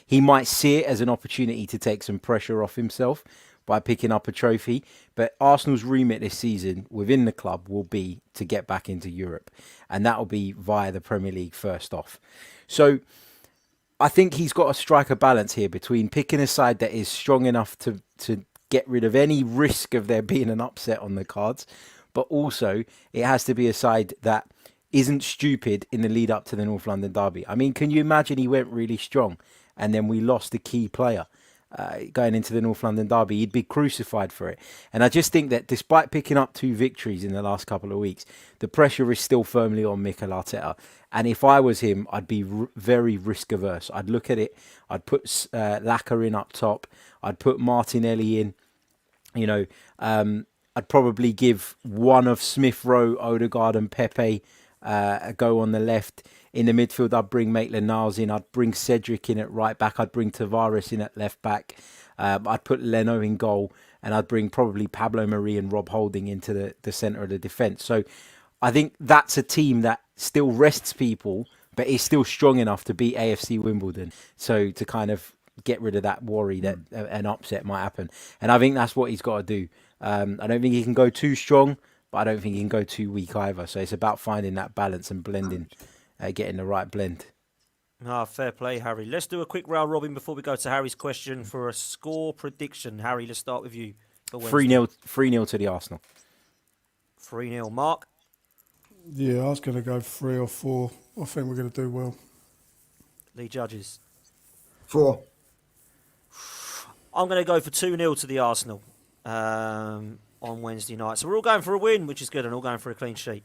He might see it as an opportunity to take some pressure off himself by picking up a trophy. But Arsenal's remit this season within the club will be to get back into Europe. And that will be via the Premier League first off. So I think he's got to strike a balance here between picking a side that is strong enough to get rid of any risk of there being an upset on the cards, but also it has to be a side that isn't stupid in the lead up to the North London derby. I mean, can you imagine he went really strong and then we lost a key player going into the North London derby? He'd be crucified for it. And I just think that despite picking up 2 victories in the last couple of weeks, the pressure is still firmly on Mikel Arteta. And if I was him, I'd be very risk averse. I'd look at it. I'd put Laka in up top. I'd put Martinelli in. I'd probably give one of Smith Rowe, Odegaard and Pepe a go on the left. In the midfield, I'd bring Maitland-Niles in. I'd bring Cedric in at right back. I'd bring Tavares in at left back. I'd put Leno in goal. And I'd bring probably Pablo Mari and Rob Holding into the centre of the defence. So I think that's a team that still rests people, but is still strong enough to beat AFC Wimbledon. So to kind of get rid of that worry that an upset might happen. And I think that's what he's got to do. I don't think he can go too strong, but I don't think he can go too weak either. So it's about finding that balance and blending, getting the right blend. Fair play, Harry. Let's do a quick round robin before we go to Harry's question for a score prediction. Harry, let's start with you. 3-0 to the Arsenal. 3-0. Mark? Yeah, I was going to go 3 or 4. I think we're going to do well. Lee Judges? 4. I'm going to go for 2-0 to the Arsenal on Wednesday night. So we're all going for a win, which is good, and all going for a clean sheet.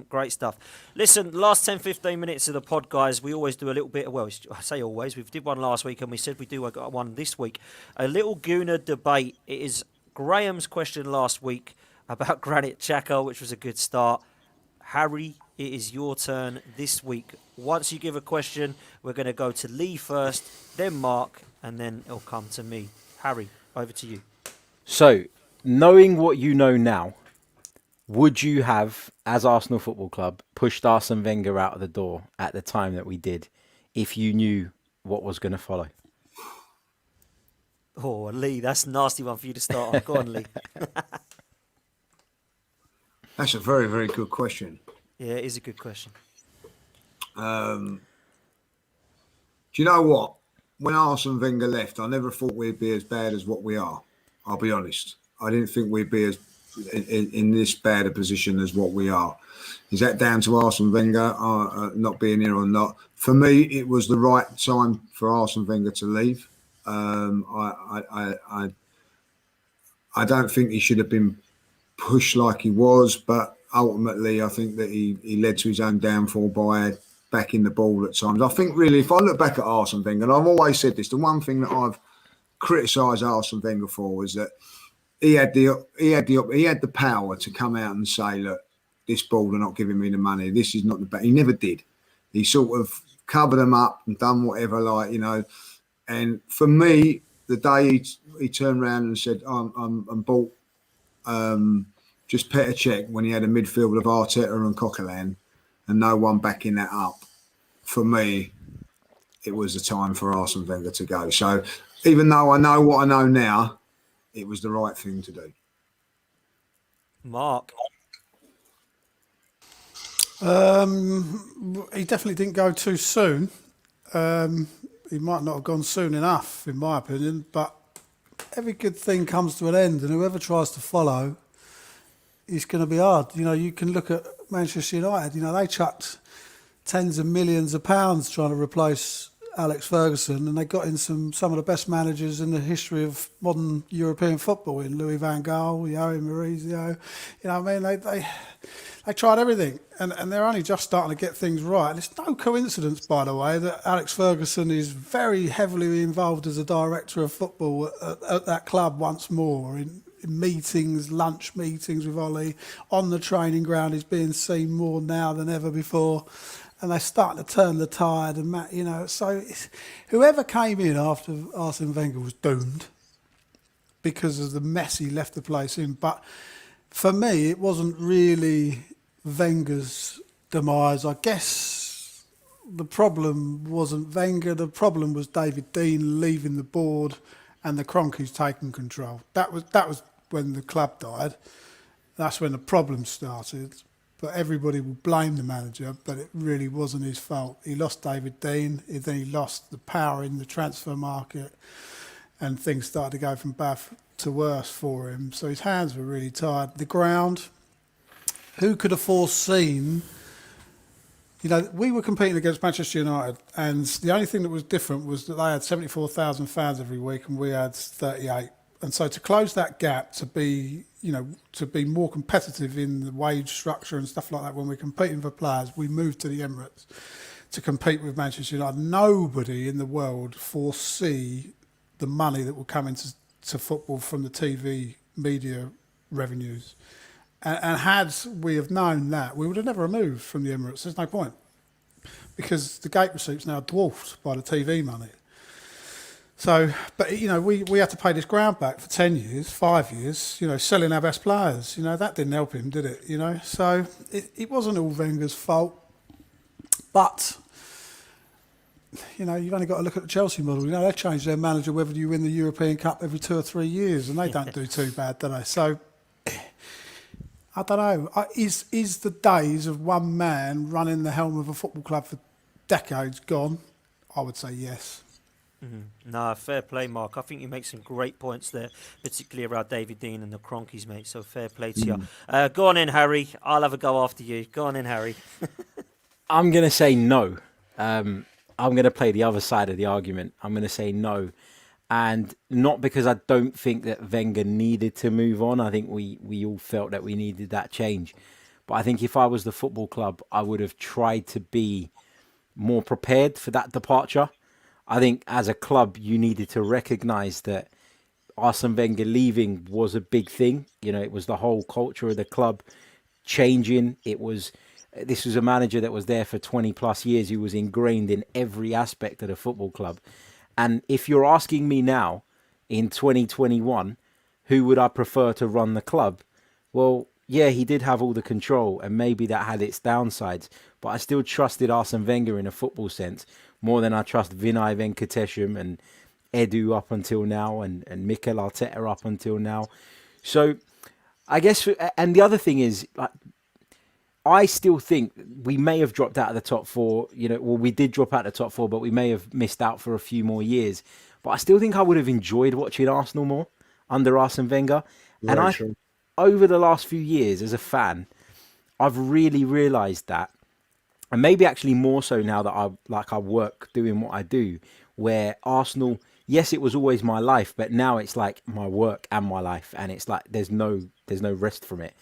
Great stuff. Listen, last 10, 15 minutes of the pod, guys, we always do a little bit of, well, I say always, we did one last week, and we said we do one this week. A little Gooner debate. It is Graham's question last week about Granit Xhaka, which was a good start. Harry, it is your turn this week. Once you give a question, we're going to go to Lee first, then Mark, and then it'll come to me. Harry, over to you. So, knowing what you know now, would you have, as Arsenal Football Club, pushed Arsene Wenger out of the door at the time that we did, if you knew what was going to follow? Oh, Lee, that's a nasty one for you to start on. Go on, Lee. That's a very, very good question. Yeah, it is a good question. Do you know what? When Arsene Wenger left, I never thought we'd be as bad as what we are. I'll be honest. I didn't think we'd be as in this bad a position as what we are. Is that down to Arsene Wenger not being here or not? For me, it was the right time for Arsene Wenger to leave. I don't think he should have been pushed like he was, but ultimately, I think that he led to his own downfall by backing the ball at times. I think really, if I look back at Arsene Wenger, and I've always said this, the one thing that I've criticised Arsene Wenger for was that he had the power to come out and say, look, this ball, they're not giving me the money. This is not the bet. He never did. He sort of covered them up and done whatever, like, you know. And for me, the day he turned around and said, I'm bought just Petr Cech when he had a midfield of Arteta and Coquelin and no one backing that up, for me, it was the time for Arsene Wenger to go. So even though I know what I know now, it was the right thing to do. Mark? He definitely didn't go too soon. He might not have gone soon enough, in my opinion, but every good thing comes to an end, and whoever tries to follow, it's going to be hard. You know, you can look at Manchester United. You know, they chucked tens of millions of pounds trying to replace Alex Ferguson, and they got in some of the best managers in the history of modern European football, in Louis van Gaal, Jose Maurizio. You know what I mean? They tried everything, and they're only just starting to get things right. And it's no coincidence, by the way, that Alex Ferguson is very heavily involved as a director of football at that club once more, in meetings, lunch meetings with Ollie, on the training ground. He's being seen more now than ever before. And they're starting to turn the tide, and you know. So whoever came in after Arsene Wenger was doomed because of the mess he left the place in. But for me, it wasn't really Wenger's demise. I guess the problem wasn't Wenger. The problem was David Dean leaving the board and the Kroenkes taking control. That was when the club died. That's when the problem started. But everybody will blame the manager, but it really wasn't his fault. He lost David Dean, then he lost the power in the transfer market, and things started to go from bad to worse for him. So his hands were really tied. The ground, who could have foreseen? You know, we were competing against Manchester United, and the only thing that was different was that they had 74,000 fans every week, and we had 38. And so to close that gap, to be more competitive in the wage structure and stuff like that, when we're competing for players, we moved to the Emirates to compete with Manchester United. Nobody in the world foresee the money that will come into football from the TV media revenues. And had we have known that, we would have never moved from the Emirates. There's no point, because the gate receipt's now dwarfed by the TV money. So, but, you know, we had to pay this ground back for 10 years, 5 years, you know, selling our best players. You know, that didn't help him, did it? You know, so it wasn't all Wenger's fault. But, you know, you've only got to look at the Chelsea model. You know, they change their manager whether you win the European Cup every 2 or 3 years, and they don't do too bad, do they? So, I don't know. Is the days of one man running the helm of a football club for decades gone? I would say yes. Mm-hmm. No, fair play, Mark. I think you make some great points there, particularly around David Dean and the Kroenkes, mate. So fair play to you. Go on in, Harry. I'll have a go after you. Go on in, Harry. I'm going to say no. I'm going to play the other side of the argument. I'm going to say no. And not because I don't think that Wenger needed to move on. I think we all felt that we needed that change. But I think if I was the football club, I would have tried to be more prepared for that departure. I think as a club, you needed to recognise that Arsene Wenger leaving was a big thing. You know, it was the whole culture of the club changing. This was a manager that was there for 20 plus years, who was ingrained in every aspect of the football club. And if you're asking me now, in 2021, who would I prefer to run the club? Well, yeah, he did have all the control, and maybe that had its downsides, but I still trusted Arsene Wenger in a football sense more than I trust Vinay Venkatesham and Edu up until now, and Mikel Arteta up until now. So I guess, and the other thing is, like, I still think we may have dropped out of the top four. Well, we did drop out of the top four, but we may have missed out for a few more years. But I still think I would have enjoyed watching Arsenal more under Arsene Wenger. And Very true. over the last few years as a fan, I've really realised that, and maybe actually more so now that I work doing what I do, where Arsenal, yes, it was always my life, but now it's like my work and my life, and it's like there's no rest from it.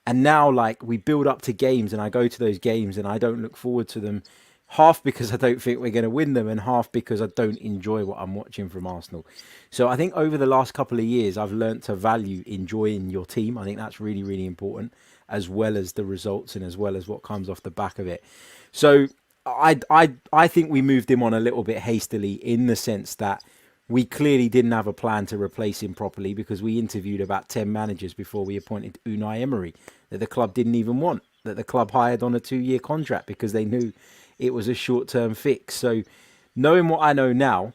And now, like, we build up to games and I go to those games and I don't look forward to them, half because I don't think we're going to win them and half because I don't enjoy what I'm watching from Arsenal. So I think over the last couple of years, I've learned to value enjoying your team. I think that's really, really important, as well as the results and as well as what comes off the back of it. So I think we moved him on a little bit hastily, in the sense that we clearly didn't have a plan to replace him properly, because we interviewed about 10 managers before we appointed Unai Emery that the club didn't even want, that the club hired on a 2-year contract because they knew it was a short-term fix. So knowing what I know now,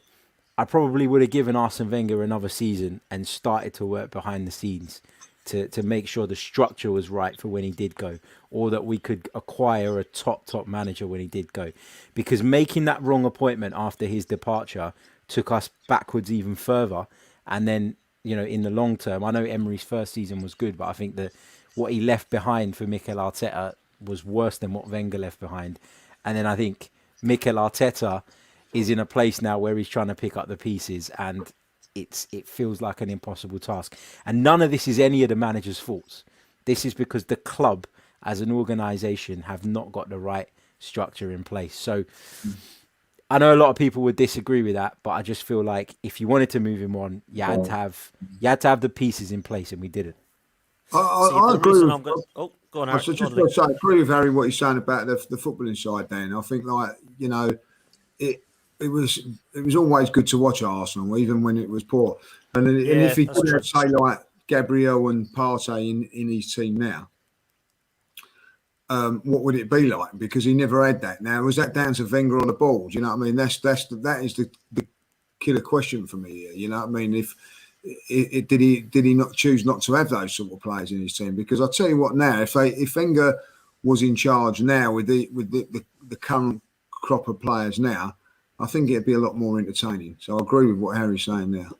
I probably would have given Arsene Wenger another season and started to work behind the scenes to make sure the structure was right for when he did go, or that we could acquire a top manager when he did go. Because making that wrong appointment after his departure took us backwards even further. And then, in the long term, I know Emery's first season was good, but I think that what he left behind for Mikel Arteta was worse than what Wenger left behind. And then I think Mikel Arteta is in a place now where he's trying to pick up the pieces, and it feels like an impossible task. And none of this is any of the manager's faults. This is because the club as an organisation have not got the right structure in place. So I know a lot of people would disagree with that, but I just feel like if you wanted to move him on, you had to have the pieces in place, and we didn't. I agree. Go on, I Harry. should just say, I agree with Harry what he's saying about the footballing side. Then I think, it was always good to watch Arsenal, even when it was poor. And if he could have, say, like Gabriel and Partey in his team now, what would it be like? Because he never had that. Now, was that down to Wenger on the ball? Do you know what I mean? That is the killer question for me here. You know what I mean? Did he not choose not to have those sort of players in his team? Because I'll tell you what, now if Wenger was in charge now with the current crop of players now, I think it'd be a lot more entertaining. So I agree with what Harry's saying now.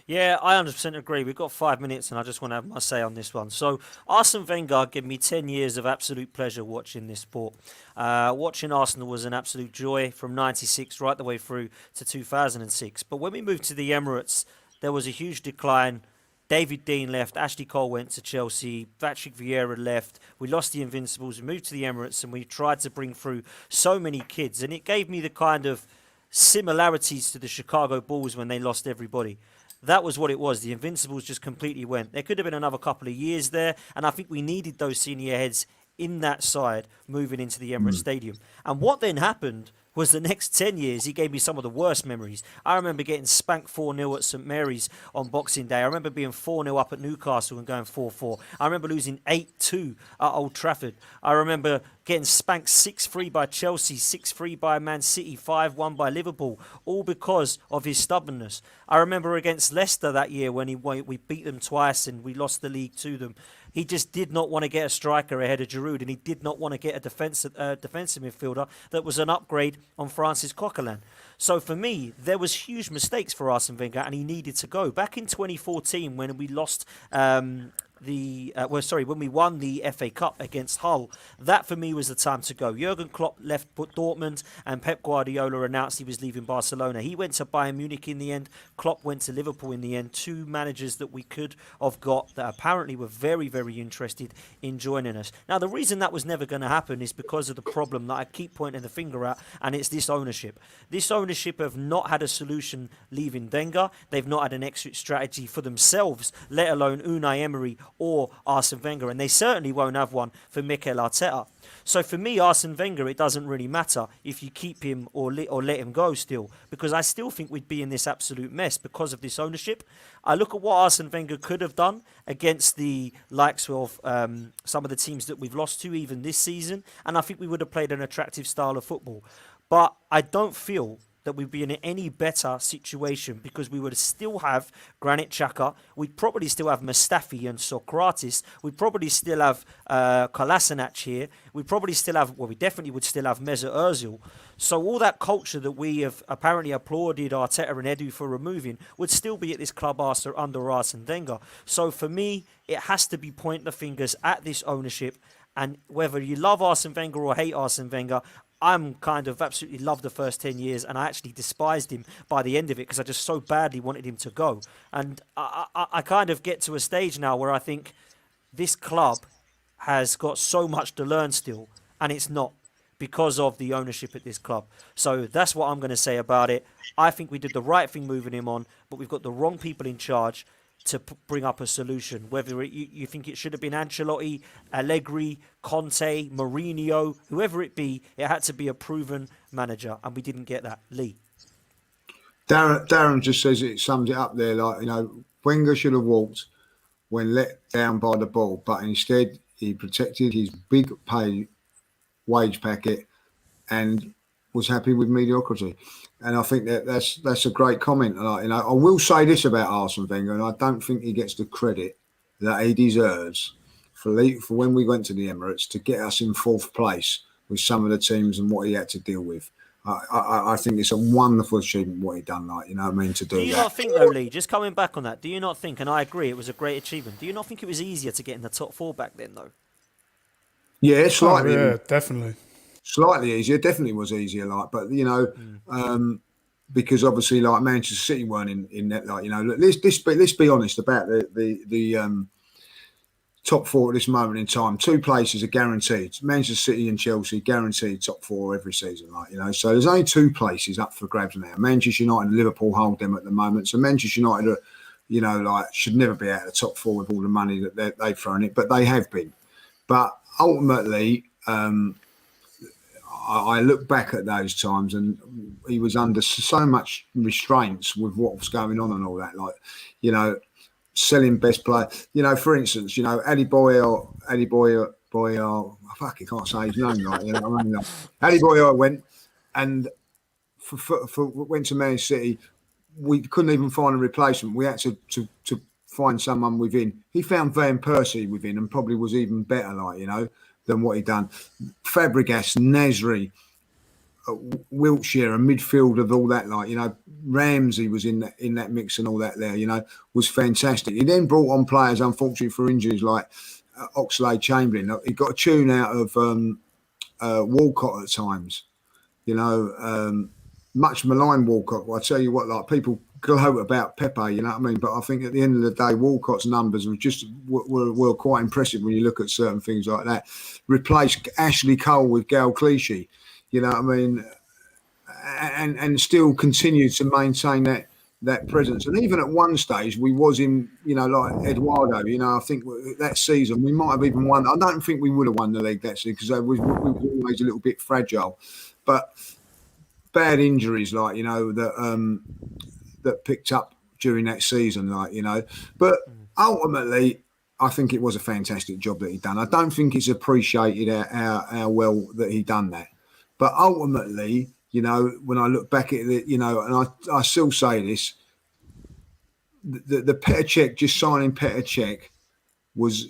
Yeah, I 100% agree. We've got 5 minutes and I just want to have my say on this one. So Arsene Wenger gave me 10 years of absolute pleasure watching this sport. Watching Arsenal was an absolute joy from 96 right the way through to 2006. But when we moved to the Emirates, there was a huge decline. David Dean left, Ashley Cole went to Chelsea, Patrick Vieira left, we lost the Invincibles, we moved to the Emirates, and we tried to bring through so many kids. And it gave me the kind of similarities to the Chicago Bulls when they lost everybody. That was what it was. The Invincibles just completely went. There could have been another couple of years there, and I think we needed those senior heads in that side moving into the Emirates Stadium. And what then happened was the next 10 years, he gave me some of the worst memories. I remember getting spanked 4-0 at St Mary's on Boxing Day. I remember being 4-0 up at Newcastle and going 4-4. I remember losing 8-2 at Old Trafford. I remember getting spanked 6-3 by Chelsea, 6-3 by Man City, 5-1 by Liverpool, all because of his stubbornness. I remember against Leicester that year when we beat them twice and we lost the league to them. He just did not want to get a striker ahead of Giroud, and he did not want to get a defensive midfielder that was an upgrade on Francis Coquelin. So for me, there was huge mistakes for Arsene Wenger, and he needed to go. Back in 2014, when we lost when we won the FA Cup against Hull, that for me was the time to go. Jurgen Klopp left Dortmund and Pep Guardiola announced he was leaving Barcelona. He went to Bayern Munich in the end. Klopp went to Liverpool in the end. Two managers that we could have got that apparently were very, very interested in joining us. Now, the reason that was never going to happen is because of the problem that I keep pointing the finger at, and it's this ownership. This ownership have not had a solution leaving Wenger. They've not had an exit strategy for themselves, let alone Unai Emery or Arsene Wenger, and they certainly won't have one for Mikel Arteta. So for me, Arsene Wenger, it doesn't really matter if you keep him or let him go still, because I still think we'd be in this absolute mess because of this ownership. I look at what Arsene Wenger could have done against the likes of some of the teams that we've lost to even this season, and I think we would have played an attractive style of football. But I don't feel that we'd be in any better situation because we would still have Granit Xhaka, we'd probably still have Mustafi and Socrates, we'd probably still have Kolasinac here, we'd probably still have, well, we definitely would still have Mesut Ozil. So all that culture that we have apparently applauded Arteta and Edu for removing would still be at this club under Arsene Wenger. So for me, it has to be pointing the fingers at this ownership, and whether you love Arsene Wenger or hate Arsene Wenger, I'm kind of absolutely loved the first 10 years, and I actually despised him by the end of it because I just so badly wanted him to go. And I kind of get to a stage now where I think this club has got so much to learn still, and it's not because of the ownership at this club. So that's what I'm going to say about it. I think we did the right thing moving him on, but we've got the wrong people in charge to bring up a solution. Whether you think it should have been Ancelotti, Allegri, Conte, Mourinho, whoever it be, it had to be a proven manager, and we didn't get that. Lee. Darren just says it sums it up there. Like, Wenger should have walked when let down by the ball, but instead he protected his big pay wage packet and was happy with mediocrity. And I think that's a great comment. And I will say this about Arsene Wenger, and I don't think he gets the credit that he deserves for when we went to the Emirates to get us in fourth place with some of the teams and what he had to deal with. I think it's a wonderful achievement what he done, to do that. Do you not think, though, Lee, just coming back on that, do you not think, and I agree, it was a great achievement, do you not think it was easier to get in the top four back then, though? Yeah, slightly. Oh, yeah, definitely. Slightly easier, definitely was easier, but because obviously Manchester City weren't in that, let's be honest about the top four at this moment in time. Two places are guaranteed. Manchester City and Chelsea guaranteed top four every season, so there's only two places up for grabs now. Manchester United and Liverpool hold them at the moment, so Manchester United are, should never be out of the top four with all the money that they've thrown it, but they have been. But ultimately, I look back at those times and he was under so much restraints with what was going on and all that, selling best player. For instance, Ali Boyle, I fucking can't say his name, Ali Boyle went and went to Man City. We couldn't even find a replacement. We had to find someone within. He found Van Persie within and probably was even better, than what he'd done. Fabregas, Nasri, Wiltshire, a midfield of all that, Ramsey was in that mix and all that there, was fantastic. He then brought on players, unfortunately for injuries, like Oxlade-Chamberlain. He got a tune out of Walcott at times, much maligned Walcott. Well, I tell you what, people gloat about Pepe, but I think at the end of the day, Walcott's numbers were quite impressive when you look at certain things like that. Replaced Ashley Cole with Gal Clichy, and still continued to maintain that presence. And even at one stage, we was in, like Eduardo, I think that season we might have even won. I don't think we would have won the league that season because we were always a little bit fragile. But bad injuries, that picked up during that season, But ultimately, I think it was a fantastic job that he'd done. I don't think it's appreciated how well that he done that. But ultimately, when I look back at it, and I still say this, the Petr Cech, just signing Petr Cech was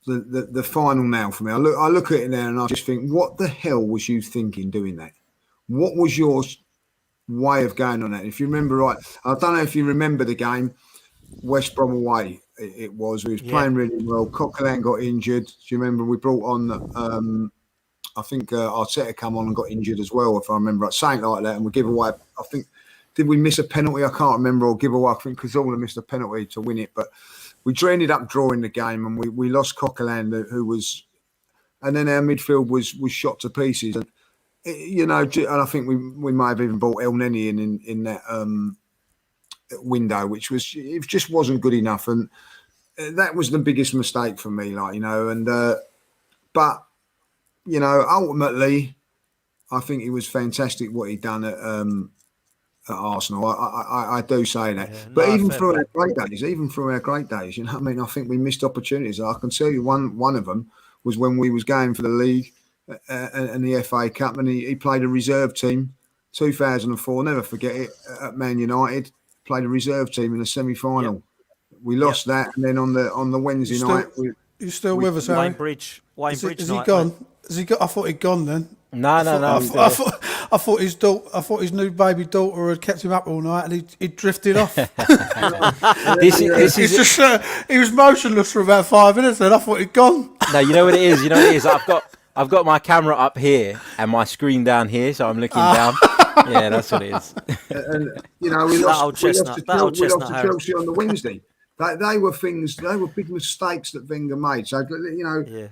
the final nail for me. I look at it now and I just think, what the hell was you thinking doing that? What was your way of going on that? If you remember right, I don't know if you remember the game, West Brom away. It was. We was playing really well. Coquelin got injured. Do you remember? We brought on, I think Arteta come on and got injured as well, if I remember right. Something like that. And we give away, I think, did we miss a penalty? I can't remember. Or give away, I think Cazorla missed a penalty to win it. But we ended up drawing the game and we lost Coquelin, who was, and then our midfield was shot to pieces. And I think we may have even brought El Neni in that window, which it just wasn't good enough, and that was the biggest mistake for me. But ultimately, I think it was fantastic what he'd done at Arsenal. I do say that. Yeah, but even through our great days, I think we missed opportunities. I can tell you one of them was when we was going for the league and the FA Cup, and he played a reserve team 2004, never forget it, at Man United, played a reserve team in a semi-final. We lost that, and then on the Wednesday night, you still with us, Harry? Wayne Bridge Is he night, gone? mate. Has he got? I thought he'd gone then. No. I thought his daughter, I thought his new baby daughter had kept him up all night, and he drifted off. This is He's just he was motionless for about 5 minutes, and I thought he'd gone. No, you know what it is. I've got my camera up here and my screen down here, so I'm looking down. Yeah, that's what it is. and we lost to Chelsea on the Wednesday. They were big mistakes that Wenger made. So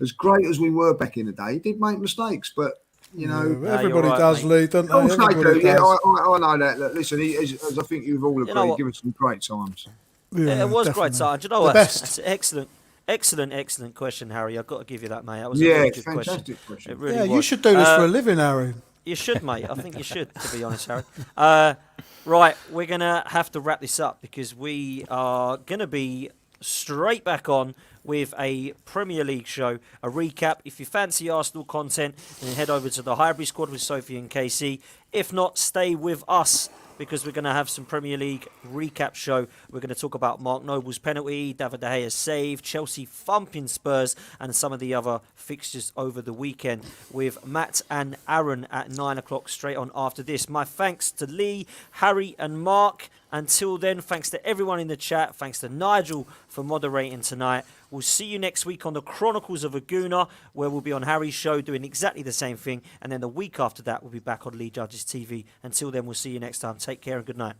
as great as we were back in the day, he did make mistakes, but everybody does, Lee, don't they? Of course they do. Yeah, does. I know that. Look, listen, as I think you've all agreed, give us some great times. Yeah, it was definitely. great time. Do you know what? best. That's excellent question, Harry. I've got to give you that, mate. That was a Yeah, really good fantastic question. It really Yeah, was. you should do this for a living, Harry. You should, mate. I think you should, to be honest, Harry. Right, we're going to have to wrap this up because we are going to be straight back on with a Premier League show, a recap. If you fancy Arsenal content, then head over to the Highbury Squad with Sophie and Casey. If not, stay with us because we're going to have some Premier League recap show. We're going to talk about Mark Noble's penalty, David De Gea's save, Chelsea thumping Spurs, and some of the other fixtures over the weekend with Matt and Aaron at 9 o'clock straight on after this. My thanks to Lee, Harry and Mark. Until then, thanks to everyone in the chat. Thanks to Nigel for moderating tonight. We'll see you next week on the Chronicles of a Gooner, where we'll be on Harry's show doing exactly the same thing. And then the week after that, we'll be back on Lee Judges TV. Until then, we'll see you next time. Take care and good night.